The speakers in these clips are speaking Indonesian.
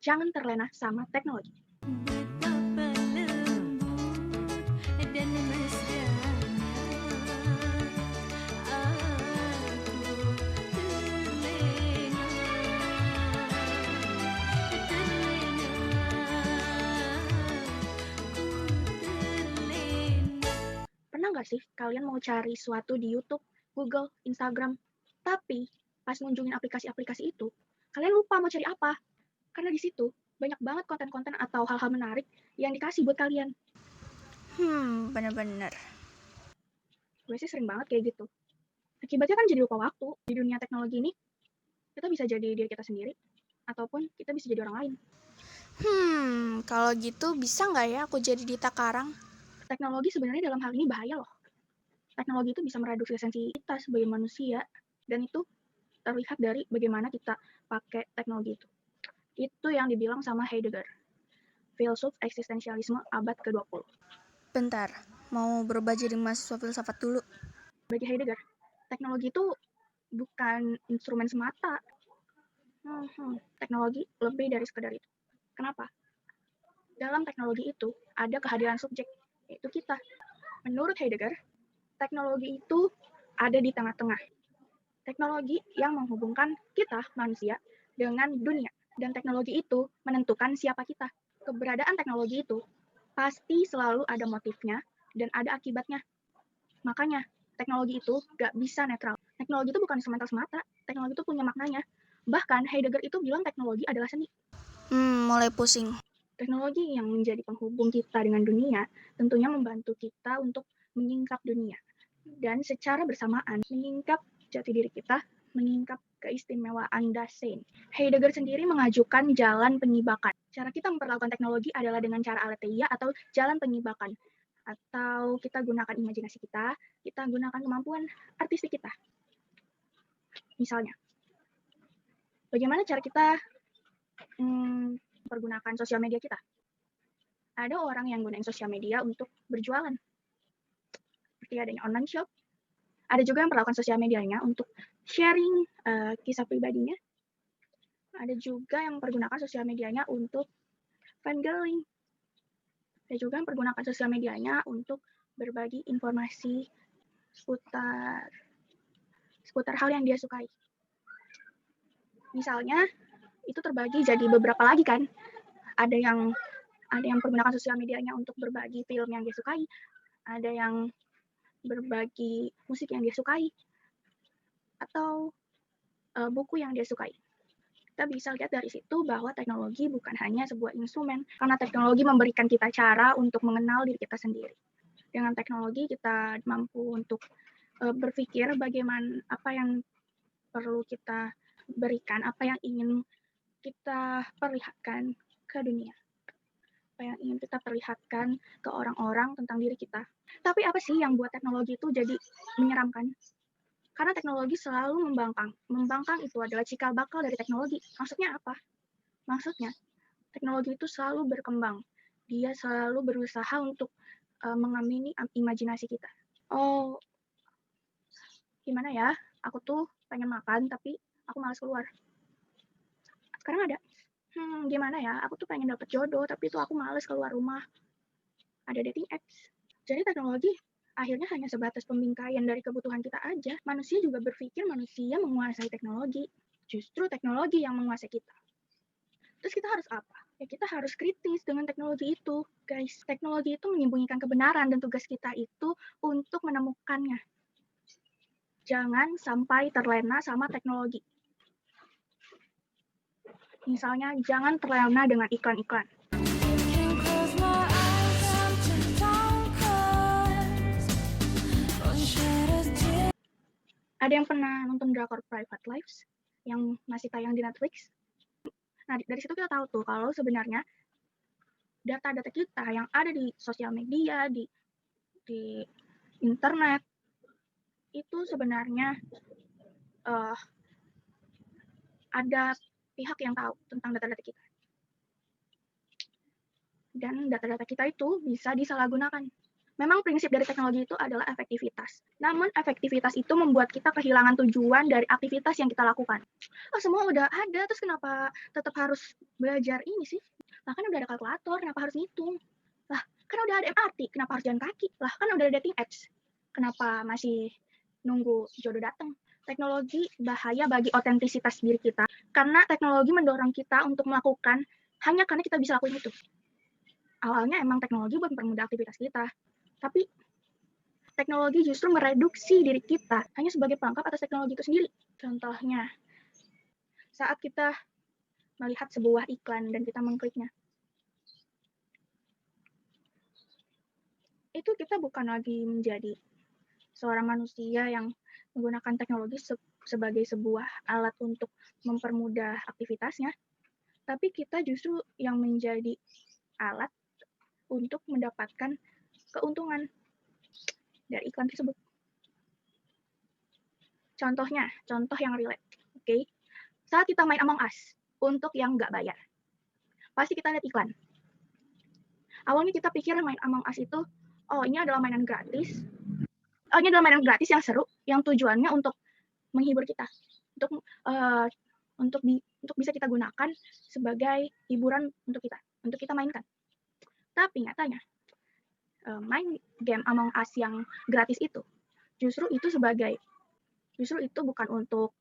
Jangan terlena sama teknologi. Betapa lembut dan mesra aku terlena, terlena. Pernah nggak sih kalian mau cari sesuatu di YouTube, Google, Instagram, tapi pas ngunjungin aplikasi-aplikasi itu, kalian lupa mau cari apa? Karena di situ banyak banget konten-konten atau hal-hal menarik yang dikasih buat kalian. Bener-bener. Gue sih sering banget kayak gitu. Akibatnya kan jadi lupa waktu. Di dunia teknologi ini, kita bisa jadi diri kita sendiri, ataupun kita bisa jadi orang lain. Kalau gitu bisa nggak ya aku jadi Dita Karang? Teknologi sebenarnya dalam hal ini bahaya loh. Teknologi itu bisa mereduksi esensi kita sebagai manusia, dan itu terlihat dari bagaimana kita pakai teknologi itu. Itu yang dibilang sama Heidegger, filsuf eksistensialisme abad ke-20. Bentar, mau berubah jadi mahasiswa filsafat dulu. Bagi Heidegger, teknologi itu bukan instrumen semata. Teknologi lebih dari sekedar itu. Kenapa? Dalam teknologi itu ada kehadiran subjek, yaitu kita. Menurut Heidegger, teknologi itu ada di tengah-tengah. Teknologi yang menghubungkan kita, manusia, dengan dunia. Dan teknologi itu menentukan siapa kita. Keberadaan teknologi itu pasti selalu ada motifnya dan ada akibatnya. Makanya, teknologi itu gak bisa netral. Teknologi itu bukan instrumental semata, teknologi itu punya maknanya. Bahkan Heidegger itu bilang teknologi adalah seni. Mulai pusing. Teknologi yang menjadi penghubung kita dengan dunia tentunya membantu kita untuk menyingkap dunia. Dan secara bersamaan menyingkap jati diri kita, menyingkap keistimewaan Dasein. Heidegger sendiri mengajukan jalan penyibakan. Cara kita memperlakukan teknologi adalah dengan cara aletheia atau jalan penyibakan. Atau kita gunakan imajinasi kita gunakan kemampuan artistik kita. Misalnya, bagaimana cara kita mempergunakan sosial media kita? Ada orang yang gunain sosial media untuk berjualan, seperti adanya online shop. Ada juga yang melakukan sosial medianya untuk sharing kisah pribadinya. Ada juga yang mempergunakan sosial medianya untuk fangirling. Ada juga yang mempergunakan sosial medianya untuk berbagi informasi seputar hal yang dia sukai. Misalnya, itu terbagi jadi beberapa lagi kan. Ada yang mempergunakan sosial medianya untuk berbagi film yang dia sukai, ada yang berbagi musik yang dia sukai, atau buku yang dia sukai. Kita bisa lihat dari situ bahwa teknologi bukan hanya sebuah instrumen, karena teknologi memberikan kita cara untuk mengenal diri kita sendiri. Dengan teknologi kita mampu untuk berpikir bagaimana apa yang perlu kita berikan, apa yang ingin kita perlihatkan ke dunia, apa yang ingin kita perlihatkan ke orang-orang tentang diri kita. Tapi apa sih yang buat teknologi itu jadi menyeramkan? Karena teknologi selalu membangkang. Membangkang itu adalah cikal bakal dari teknologi. Maksudnya apa? Maksudnya, teknologi itu selalu berkembang. Dia selalu berusaha untuk mengamini imajinasi kita. Oh, gimana ya? Aku tuh pengen makan, tapi aku malas keluar. Sekarang ada. Gimana ya? Aku tuh pengen dapet jodoh, tapi tuh aku males keluar rumah. Ada dating apps. Jadi teknologi akhirnya hanya sebatas pembingkaian dari kebutuhan kita aja. Manusia juga berpikir manusia menguasai teknologi. Justru teknologi yang menguasai kita. Terus kita harus apa? Ya kita harus kritis dengan teknologi itu, guys. Teknologi itu menyembunyikan kebenaran dan tugas kita itu untuk menemukannya. Jangan sampai terlena sama teknologi. Misalnya, jangan terlena dengan iklan-iklan. Ada yang pernah nonton drakor Private Lives yang masih tayang di Netflix? Nah, dari situ kita tahu tuh kalau sebenarnya data-data kita yang ada di sosial media, di internet, itu sebenarnya ada pihak yang tahu tentang data-data kita. Dan data-data kita itu bisa disalahgunakan. Memang prinsip dari teknologi itu adalah efektivitas. Namun efektivitas itu membuat kita kehilangan tujuan dari aktivitas yang kita lakukan. Oh, semua udah ada, terus kenapa tetap harus belajar ini sih? Lah kan udah ada kalkulator, kenapa harus ngitung? Lah kan udah ada MRT, kenapa harus jalan kaki? Lah kan udah ada dating apps, kenapa masih nunggu jodoh datang? Teknologi bahaya bagi otentisitas diri kita, karena teknologi mendorong kita untuk melakukan hanya karena kita bisa lakuin itu. Awalnya emang teknologi buat mempermudah aktivitas kita, tapi teknologi justru mereduksi diri kita hanya sebagai pelengkap atas teknologi itu sendiri. Contohnya, saat kita melihat sebuah iklan dan kita mengkliknya, itu kita bukan lagi menjadi seorang manusia yang menggunakan teknologi sebagai sebuah alat untuk mempermudah aktivitasnya, tapi kita justru yang menjadi alat untuk mendapatkan keuntungan dari iklan tersebut. Contohnya, contoh yang relate. Oke, saat kita main Among Us, untuk yang nggak bayar, pasti kita lihat iklan. Awalnya kita pikir main Among Us itu, oh ini adalah mainan gratis, ini adalah mainan gratis yang seru, yang tujuannya untuk menghibur kita, untuk bisa kita gunakan sebagai hiburan untuk kita mainkan. Tapi nyatanya, main game Among Us yang gratis itu, justru itu bukan untuk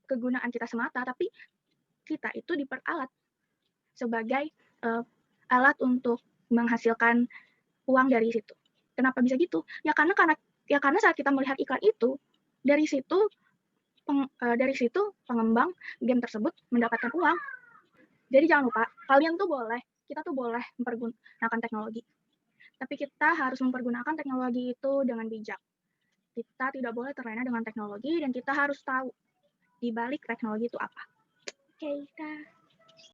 kegunaan kita semata, tapi kita itu diperalat sebagai alat untuk menghasilkan uang dari situ. Kenapa bisa gitu? Ya karena saat kita melihat iklan itu, dari situ pengembang game tersebut mendapatkan uang. Jadi jangan lupa, kita tuh boleh mempergunakan teknologi. Tapi kita harus mempergunakan teknologi itu dengan bijak. Kita tidak boleh terlena dengan teknologi dan kita harus tahu di balik teknologi itu apa. Oke, dah.